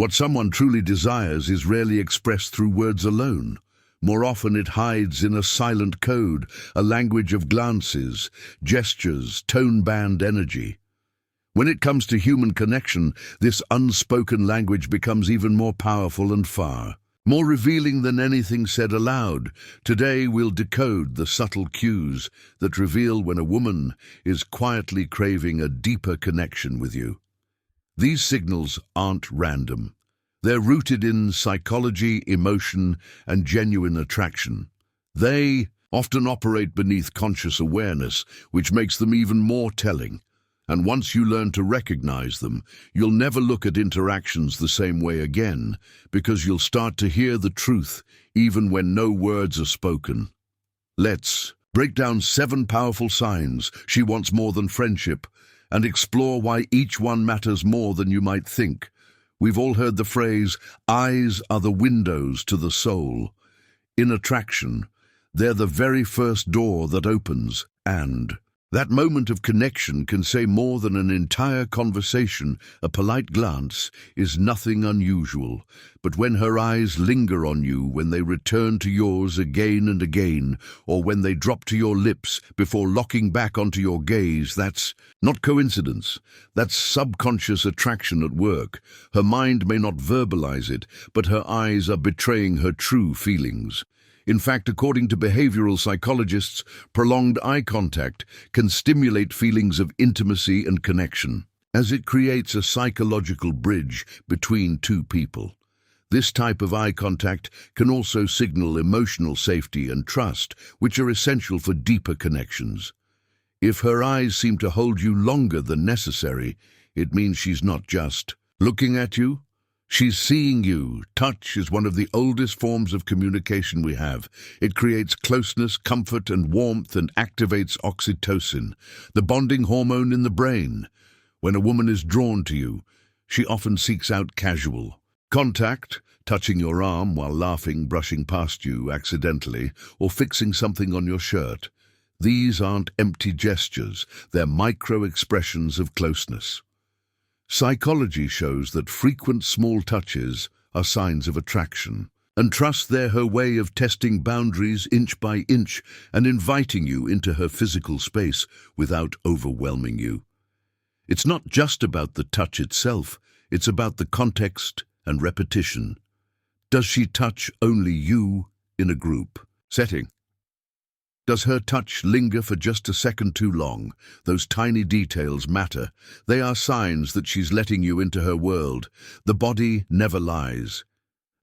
What someone truly desires is rarely expressed through words alone. More often it hides in a silent code, a language of glances, gestures, tone-band energy. When it comes to human connection, this unspoken language becomes even more powerful and far more revealing than anything said aloud. Today we'll decode the subtle cues that reveal when a woman is quietly craving a deeper connection with you. These signals aren't random. They're rooted in psychology, emotion, and genuine attraction. They often operate beneath conscious awareness, which makes them even more telling. And once you learn to recognize them, you'll never look at interactions the same way again, because you'll start to hear the truth even when no words are spoken. Let's break down 7 powerful signs she wants more than friendship, and explore why each one matters more than you might think. We've all heard the phrase, eyes are the windows to the soul. In attraction, they're the very first door that opens, and that moment of connection can say more than an entire conversation. A polite glance is nothing unusual, but when her eyes linger on you, when they return to yours again and again, or when they drop to your lips before locking back onto your gaze, that's not coincidence. That's subconscious attraction at work. Her mind may not verbalize it, but her eyes are betraying her true feelings. In fact, according to behavioral psychologists, prolonged eye contact can stimulate feelings of intimacy and connection, as it creates a psychological bridge between two people. This type of eye contact can also signal emotional safety and trust, which are essential for deeper connections. If her eyes seem to hold you longer than necessary, it means she's not just looking at you. She's seeing you. Touch is one of the oldest forms of communication we have. It creates closeness, comfort, and warmth, and activates oxytocin, the bonding hormone in the brain. When a woman is drawn to you, she often seeks out casual contact, touching your arm while laughing, brushing past you accidentally, or fixing something on your shirt. These aren't empty gestures, they're micro-expressions of closeness. Psychology shows that frequent small touches are signs of attraction, and trust they're her way of testing boundaries inch by inch and inviting you into her physical space without overwhelming you. It's not just about the touch itself, it's about the context and repetition. Does she touch only you in a group setting? Does her touch linger for just a second too long? Those tiny details matter. They are signs that she's letting you into her world. The body never lies.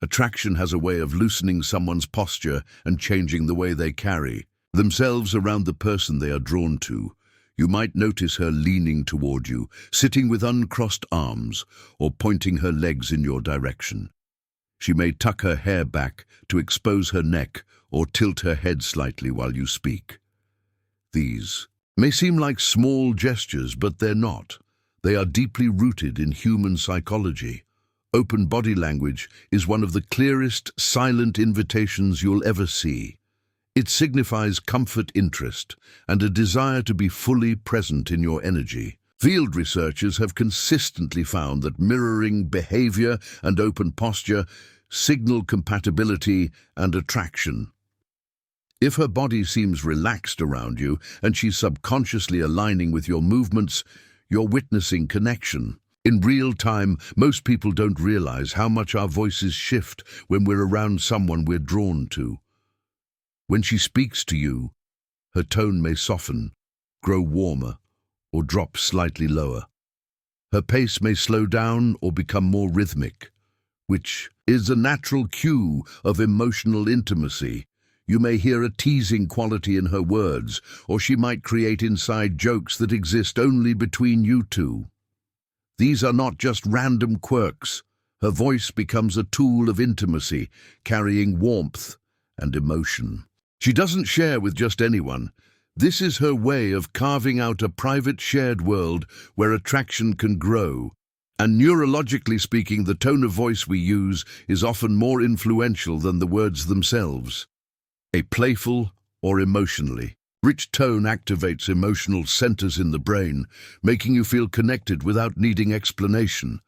Attraction has a way of loosening someone's posture and changing the way they carry themselves around the person they are drawn to. You might notice her leaning toward you, sitting with uncrossed arms, or pointing her legs in your direction. She may tuck her hair back to expose her neck, or tilt her head slightly while you speak. These may seem like small gestures, but they're not. They are deeply rooted in human psychology. Open body language is one of the clearest silent invitations you'll ever see. It signifies comfort, interest, and a desire to be fully present in your energy. Field researchers have consistently found that mirroring behavior and open posture signal compatibility and attraction. If her body seems relaxed around you and she's subconsciously aligning with your movements, you're witnessing connection. In real time, most people don't realize how much our voices shift when we're around someone we're drawn to. When she speaks to you, her tone may soften, grow warmer, or drop slightly lower. Her pace may slow down or become more rhythmic, which is a natural cue of emotional intimacy. You may hear a teasing quality in her words, or she might create inside jokes that exist only between you two. These are not just random quirks. Her voice becomes a tool of intimacy, carrying warmth and emotion. She doesn't share with just anyone. This is her way of carving out a private shared world where attraction can grow. And neurologically speaking, the tone of voice we use is often more influential than the words themselves. A playful or emotionally rich tone activates emotional centers in the brain, making you feel connected without needing explanation.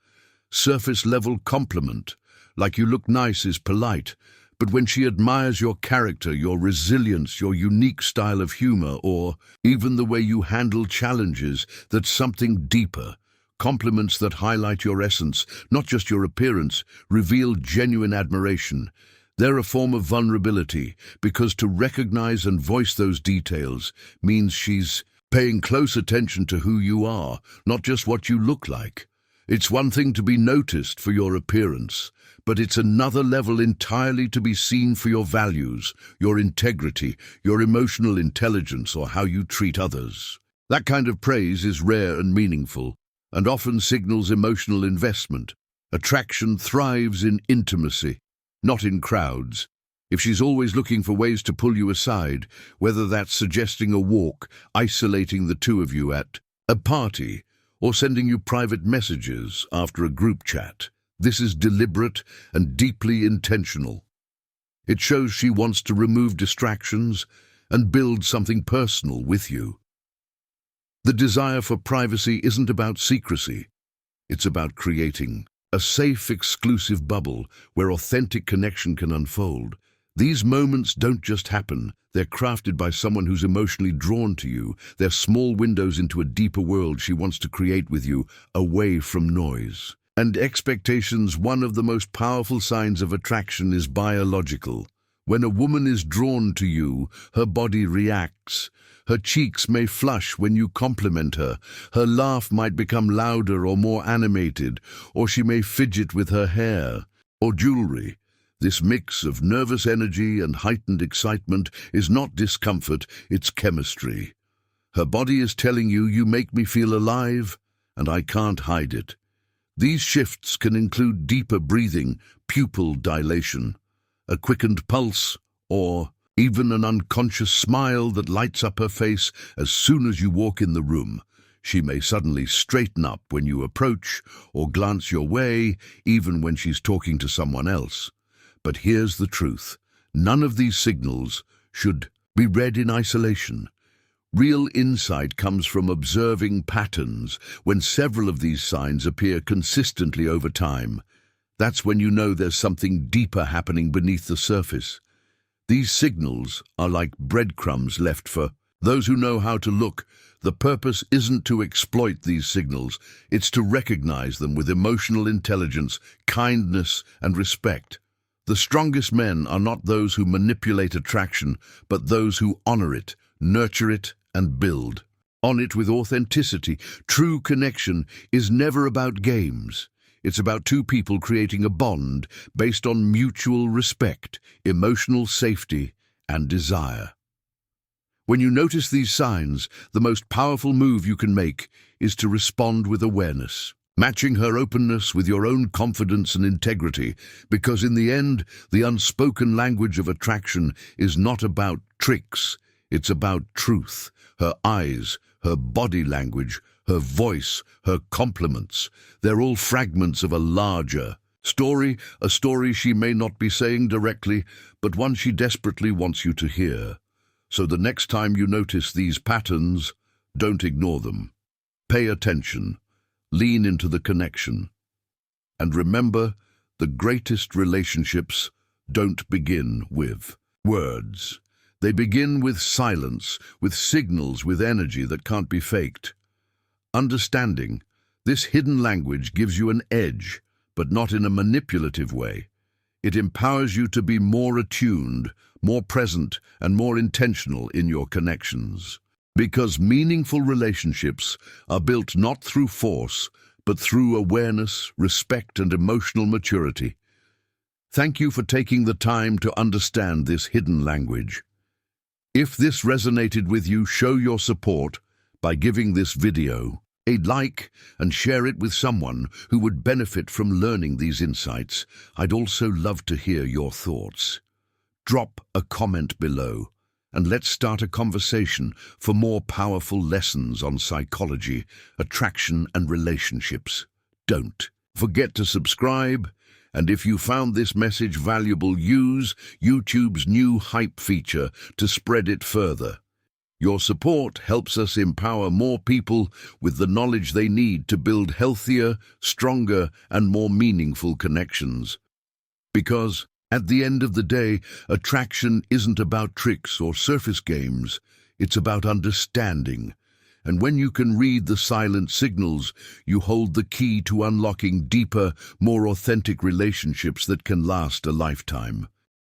Surface-level compliment, like you look nice, is polite, but when she admires your character, your resilience, your unique style of humor, or even the way you handle challenges, that's something deeper. Compliments that highlight your essence, not just your appearance, reveal genuine admiration. They're a form of vulnerability, because to recognize and voice those details means she's paying close attention to who you are, not just what you look like. It's one thing to be noticed for your appearance, but it's another level entirely to be seen for your values, your integrity, your emotional intelligence, or how you treat others. That kind of praise is rare and meaningful, and often signals emotional investment. Attraction thrives in intimacy, not in crowds. If she's always looking for ways to pull you aside, whether that's suggesting a walk, isolating the two of you at a party, or sending you private messages after a group chat, this is deliberate and deeply intentional. It shows she wants to remove distractions and build something personal with you. The desire for privacy isn't about secrecy. It's about creating a safe, exclusive bubble where authentic connection can unfold. These moments don't just happen. They're crafted by someone who's emotionally drawn to you. They're small windows into a deeper world she wants to create with you, away from noise and expectations. One of the most powerful signs of attraction is biological. When a woman is drawn to you, her body reacts. Her cheeks may flush when you compliment her. Her laugh might become louder or more animated, or she may fidget with her hair or jewelry. This mix of nervous energy and heightened excitement is not discomfort, it's chemistry. Her body is telling you, "You make me feel alive, and I can't hide it." These shifts can include deeper breathing, pupil dilation, a quickened pulse, or even an unconscious smile that lights up her face as soon as you walk in the room. She may suddenly straighten up when you approach, or glance your way, even when she's talking to someone else. But here's the truth. None of these signals should be read in isolation. Real insight comes from observing patterns. When several of these signs appear consistently over time, that's when you know there's something deeper happening beneath the surface. These signals are like breadcrumbs left for those who know how to look. The purpose isn't to exploit these signals, it's to recognize them with emotional intelligence, kindness, and respect. The strongest men are not those who manipulate attraction, but those who honor it, nurture it, and build on it with authenticity. True connection is never about games. It's about two people creating a bond based on mutual respect, emotional safety, and desire. When you notice these signs, the most powerful move you can make is to respond with awareness, matching her openness with your own confidence and integrity, because in the end, the unspoken language of attraction is not about tricks, it's about truth. Her eyes, her body language, her voice, her compliments, they're all fragments of a larger story, a story she may not be saying directly, but one she desperately wants you to hear. So the next time you notice these patterns, don't ignore them. Pay attention. Lean into the connection. And remember, the greatest relationships don't begin with words. They begin with silence, with signals, with energy that can't be faked. Understanding this hidden language gives you an edge, but not in a manipulative way. It empowers you to be more attuned, more present, and more intentional in your connections. Because meaningful relationships are built not through force, but through awareness, respect, and emotional maturity. Thank you for taking the time to understand this hidden language. If this resonated with you, show your support by giving this video a like and share it with someone who would benefit from learning these insights. I'd also love to hear your thoughts. Drop a comment below, and let's start a conversation for more powerful lessons on psychology, attraction, and relationships. Don't forget to subscribe, and if you found this message valuable, use YouTube's new hype feature to spread it further. Your support helps us empower more people with the knowledge they need to build healthier, stronger, and more meaningful connections. Because, at the end of the day, attraction isn't about tricks or surface games, it's about understanding. And when you can read the silent signals, you hold the key to unlocking deeper, more authentic relationships that can last a lifetime.